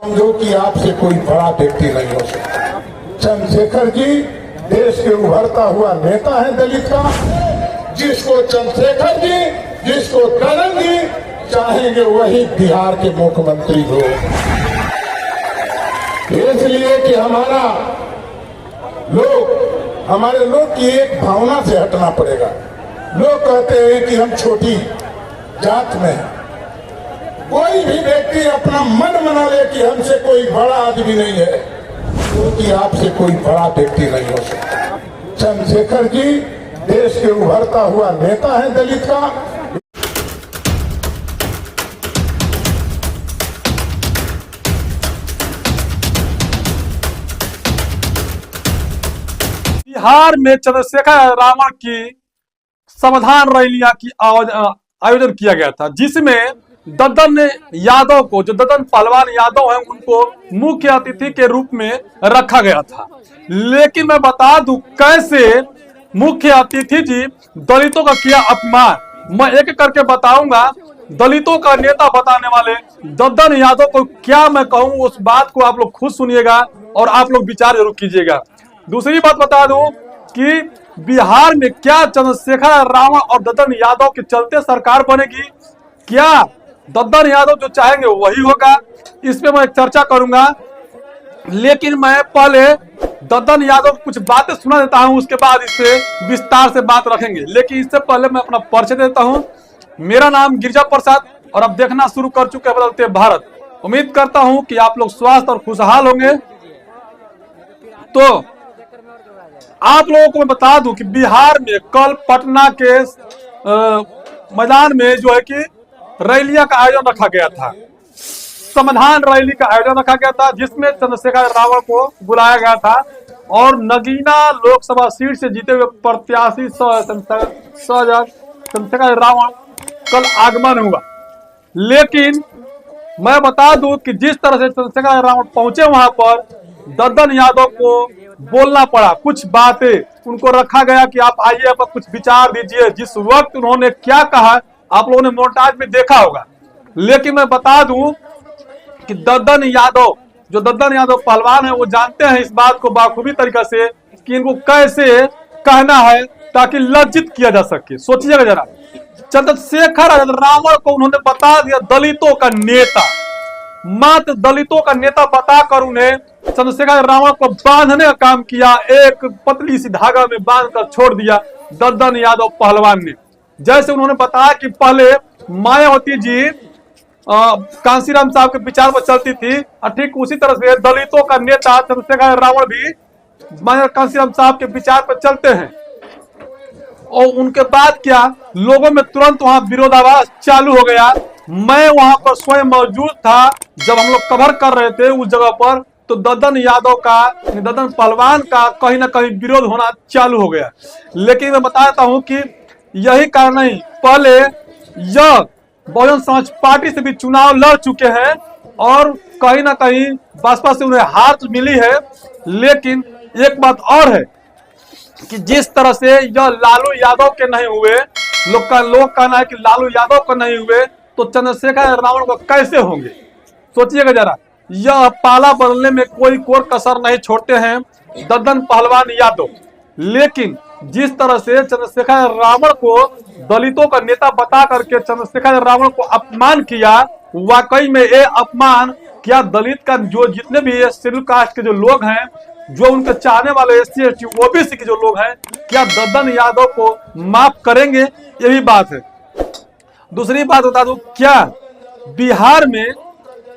जो कि आपसे कोई बड़ा व्यक्ति नहीं हो सकता। चंद्रशेखर जी देश के उभरता हुआ नेता है दलित का। जिसको चंद्रशेखर जी, जिसको करण जी चाहेंगे वही बिहार के मुख्यमंत्री हो। इसलिए कि हमारे लोग की एक भावना से हटना पड़ेगा। लोग कहते हैं कि हम छोटी जात में हैं। कोई भी व्यक्ति अपना मन बना ले कि हमसे कोई बड़ा आदमी नहीं है, क्योंकि आपसे कोई बड़ा व्यक्ति नहीं हो सकता। चंद्रशेखर जी देश के उभरता हुआ नेता है दलित का। बिहार में चंद्रशेखर रावण की समाधान रैलियां की आयोजन किया गया था, जिसमें दद्दन यादव को, जो दद्दन पहलवान यादव हैं, उनको मुख्य अतिथि के रूप में रखा गया था। लेकिन मैं बता दूं कैसे मुख्य अतिथि जी दलितों का किया अपमान। मैं एक करके बताऊंगा। दलितों का नेता बताने वाले दद्दन यादव को क्या मैं कहूं, उस बात को आप लोग खुद सुनिएगा और आप लोग विचार जरूर कीजिएगा। दूसरी बात बता दूं कि बिहार में क्या चंद्रशेखर रावण और दद्दन यादव के चलते सरकार बनेगी? क्या दद्दन यादव जो चाहेंगे वही होगा? इस पे मैं चर्चा करूंगा। लेकिन मैं पहले दद्दन यादव कुछ बातें सुना देता हूं, उसके बाद इस पे विस्तार से बात रखेंगे। लेकिन इससे पहले मैं अपना परिचय देता हूं। मेरा नाम गिरिजा प्रसाद और अब देखना शुरू कर चुके हैं बदलते भारत। उम्मीद करता हूं कि आप लोग स्वस्थ और खुशहाल होंगे। तो आप लोगों को मैं बता दूं कि बिहार में कल पटना के मैदान में जो है कि रैलियां का आयोजन रखा गया था। समाधान रैली का आयोजन रखा गया था, जिसमें चंद्रशेखर रावण को बुलाया गया था और नगीना लोकसभा सीट से जीते हुए प्रत्याशी चंद्रशेखर रावण कल आगमन हुआ। लेकिन मैं बता दूं कि जिस तरह से चंद्रशेखर रावण पहुंचे वहां पर, दद्दन यादव को बोलना पड़ा कुछ बातें। उनको रखा गया कि आप आइए, पर कुछ विचार दीजिए। जिस वक्त उन्होंने क्या कहा आप लोगों ने मोन्टाज में देखा होगा। लेकिन मैं बता दूं कि दद्दन यादव पहलवान है, वो जानते हैं इस बात को बाखूबी तरीके से कि इनको कैसे कहना है ताकि लज्जित किया जा सके। सोचिएगा जरा, चंद्रशेखर रावण को उन्होंने बता दिया दलितों का नेता, मात्र दलितों का नेता बताकर उन्हें चंद्रशेखर रावण को बांधने का काम किया। एक पतली सी धागा में बांधकर छोड़ दिया दद्दन यादव पहलवान ने। जैसे उन्होंने बताया कि पहले मायावती जी कांसीराम साहब के विचार पर चलती थी, और ठीक उसी तरह से दलितों का नेता चंद्रशेखर रावण भी कांसीराम साहब के विचार पर चलते हैं। और उनके बाद क्या, लोगों में तुरंत वहां विरोधाभास चालू हो गया। मैं वहां पर स्वयं मौजूद था जब हम लोग कवर कर रहे थे उस जगह पर। तो दद्दन पहलवान का कहीं ना कहीं विरोध होना चालू हो गया। लेकिन मैं बताता हूं कि यही कारण नहीं, पहले यह बहुजन समाज पार्टी से भी चुनाव लड़ चुके हैं और कहीं ना कहीं बसपा से उन्हें हार मिली है। लेकिन एक बात और है कि जिस तरह से यह लालू यादव के नहीं हुए, लोग कहना है कि लालू यादव को नहीं हुए, तो चंद्रशेखर रावण को कैसे होंगे? सोचिएगा जरा। यह पाला बदलने में कोई कसर नहीं छोड़ते हैं दद्दन पहलवान यादव। लेकिन जिस तरह से चंद्रशेखर रावण को दलितों का नेता बता करके चंद्रशेखर रावण को अपमान किया, वाकई में ये अपमान क्या दलित का जो जितने भी शेड्यूल कास्ट के जो लोग हैं, जो उनके चाहने वाले SC ST OBC के जो लोग हैं, क्या दद्दन यादव को माफ करेंगे? यही बात है। दूसरी बात बता दूं, क्या बिहार में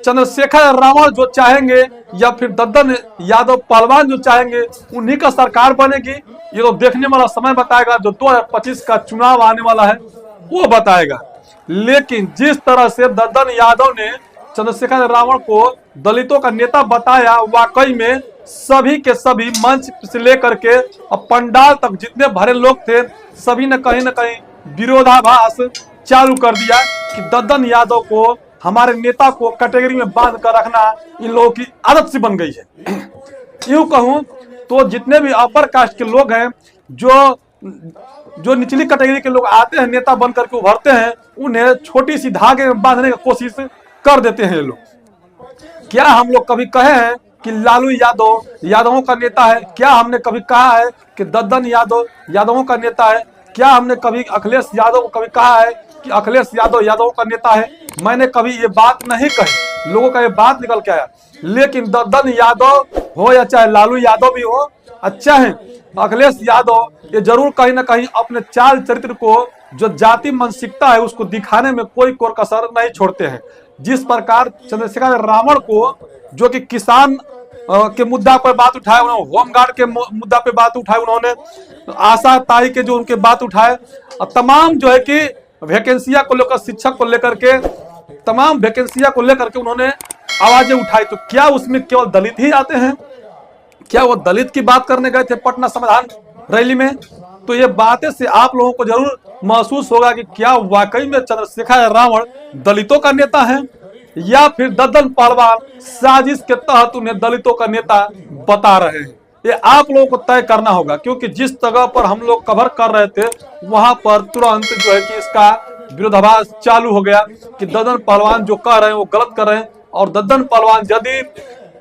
चंद्रशेखर रावण जो चाहेंगे या फिर दद्दन यादव पहलवान जो चाहेंगे उन्हीं का सरकार बनेगी? ये तो देखने वाला समय बताएगा, जो 2025 का चुनाव आने वाला है वो बताएगा। लेकिन जिस तरह से दद्दन यादव ने चंद्रशेखर रावण को दलितों का नेता बताया, वाकई में सभी के सभी मंच से लेकर के और पंडाल तक जितने भरे लोग थे, सभी ने कहीं ना कहीं विरोधाभास चालू कर दिया कि दद्दन यादव को, हमारे नेता को कैटेगरी में बांध कर रखना इन लोगों की आदत सी बन गई है। यूं कहूं तो जितने भी अपर कास्ट के लोग हैं, जो निचली कैटेगरी के लोग आते हैं नेता बन करके उभरते हैं, उन्हें छोटी सी धागे में बांधने की कोशिश कर देते हैं ये लोग। क्या हम लोग कभी कहे हैं कि लालू यादव यादवों का नेता है? क्या हमने कभी कहा है कि दद्दन यादव यादवों का नेता है? क्या हमने कभी अखिलेश यादव को कभी कहा है कि अखिलेश यादव यादवों का नेता है? मैंने कभी ये बात नहीं कही, लोगों का ये बात निकल के आया। लेकिन दद्दन यादव हो या चाहे लालू यादव भी हो, अच्छा है अखिलेश यादव ये जरूर कहीं ना कहीं अपने चाल चरित्र को, जो जाति मानसिकता है, उसको दिखाने में कोई कोर कसर नहीं छोड़ते हैं। जिस प्रकार चंद्रशेखर रावण को, जो कि किसान के मुद्दा पर बात उठाए, उन्होंने होमगार्ड के मुद्दा पे बात उठाई, उन्होंने आशा ताई के जो उनके बात उठाए, और तमाम जो है कि वैकेंसिया को लेकर, शिक्षक को लेकर के, तमाम वैकेंसिया को लेकर के उन्होंने आवाजें उठाई। तो क्या उसमें केवल दलित ही आते हैं? क्या वो दलित की बात करने गए थे पटना संविधान रैली में? तो ये बातें से आप लोगों को जरूर महसूस होगा कि क्या वाकई में चंद्रशेखर रावण दलितों का नेता है, या फिर दद्दन पहलवान साजिश के तहत उन्हें दलितों का नेता बता रहे हैं। ये आप लोगों को तय करना होगा, क्योंकि जिस जगह पर हम लोग कवर कर रहे थे वहां पर तुरंत जो है कि इसका विरोधाभास चालू हो गया कि दद्दन पहलवान जो कह रहे हैं वो गलत कर रहे हैं। और दद्दन पहलवान यदि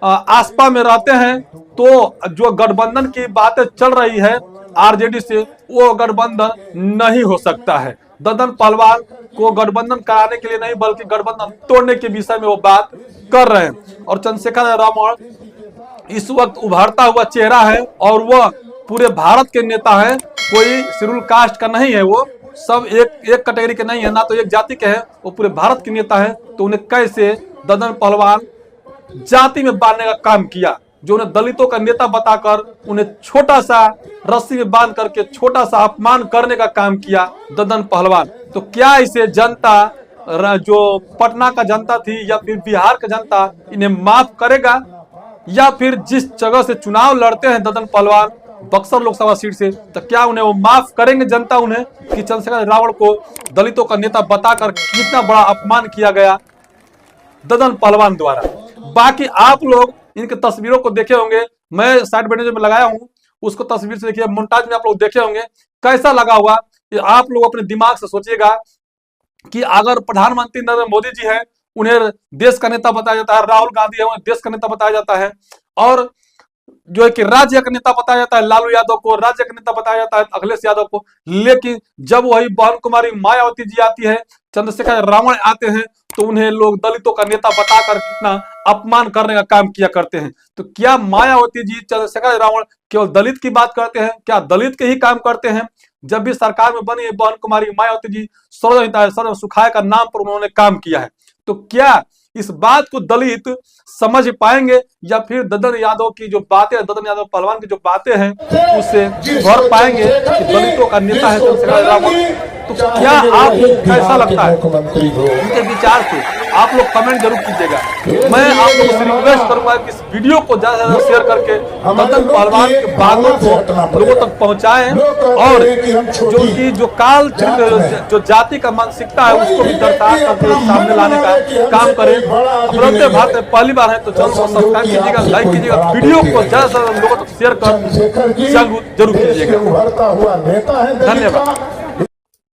आसपा में रहते हैं तो जो गठबंधन की बातें चल रही है आरजेडी से, वो गठबंधन नहीं हो सकता है। दद्दन पहलवान को गठबंधन कराने के लिए नहीं, बल्कि गठबंधन तोड़ने के विषय में वो बात कर रहे हैं। और चंद्रशेखर रावण इस वक्त उभरता हुआ चेहरा है, और वह पूरे भारत के नेता है, कोई शेड्यूल कास्ट का नहीं है, वो सब एक कैटेगरी के नहीं है, ना तो एक जाति के हैं, वो पूरे भारत के नेता है। तो उन्हें कैसे दद्दन पहलवान जाति में बांधने का काम किया, जो उन्हें दलितों का नेता बताकर उन्हें छोटा सा रस्सी में बांध करके छोटा सा अपमान करने का काम किया दद्दन पहलवान। तो क्या इसे जनता, जो पटना का जनता थी या फिर बिहार का जनता, इन्हें माफ करेगा? या फिर जिस जगह से चुनाव लड़ते हैं दद्दन पहलवान, बक्सर लोकसभा सीट से, तो क्या उन्हें वो माफ करेंगे जनता उन्हें कि चंद्रशेखर रावण को दलितों का नेता बताकर कितना बड़ा अपमान किया गया दद्दन पहलवान द्वारा? बाकी आप लोग इनके तस्वीरों को देखे होंगे, मैं साइड बैनर में लगाया हूं, उसको तस्वीर से देखिए, मोन्टाज में आप लोग देखे होंगे, कैसा लगा होगा आप लोग अपने दिमाग से सोचिएगा कि अगर प्रधानमंत्री नरेंद्र मोदी जी है, उन्हें देश का नेता बताया जाता है, राहुल गांधी है, उन्हें देश का नेता बताया जाता है, और जो है कि राज्य का नेता बताया जाता है लालू यादव को, राज्य का नेता बताया जाता है अखिलेश यादव को। लेकिन जब वही बहन कुमारी मायावती जी आती है, चंद्रशेखर रावण आते हैं, तो उन्हें लोग दलितों का नेता बताकर कितना अपमान करने का काम किया करते हैं। तो क्या मायावती जी, चंद्रशेखर रावण केवल दलित की बात करते हैं? क्या दलित के ही काम करते हैं? जब भी सरकार में बनी है बहन कुमारी मायावती जी, सर्व सुखाय का नाम पर उन्होंने काम किया है। तो क्या इस बात को दलित समझ पाएंगे, या फिर दद्दन यादव की जो बातें, दद्दन यादव पहलवान की जो बातें हैं, उससे भर पाएंगे कि दलितों का नेता है चंद्रशेखर रावण? तो क्या आपको कैसा लगता है उनके विचार से? आप लोग कमेंट जरूर कीजिएगा। मैं आप लोगों से रिक्वेस्ट करूंगा कि इस वीडियो को ज्यादा से ज्यादा शेयर करके दद्दन पहलवान की बातों को लोगों तक पहुंचाएं, और जो उनकी जो काल चरित्र, जो जाति का मानसिकता है, उसको भी दर्शा करके सामने लाने का काम करें। अपने भारत में पहली बार है तो चैनल को सब्सक्राइब कीजिएगा, लाइक कीजिएगा, वीडियो को ज्यादा से ज्यादा लोगों तक शेयर कर जरूर कीजिएगा। धन्यवाद।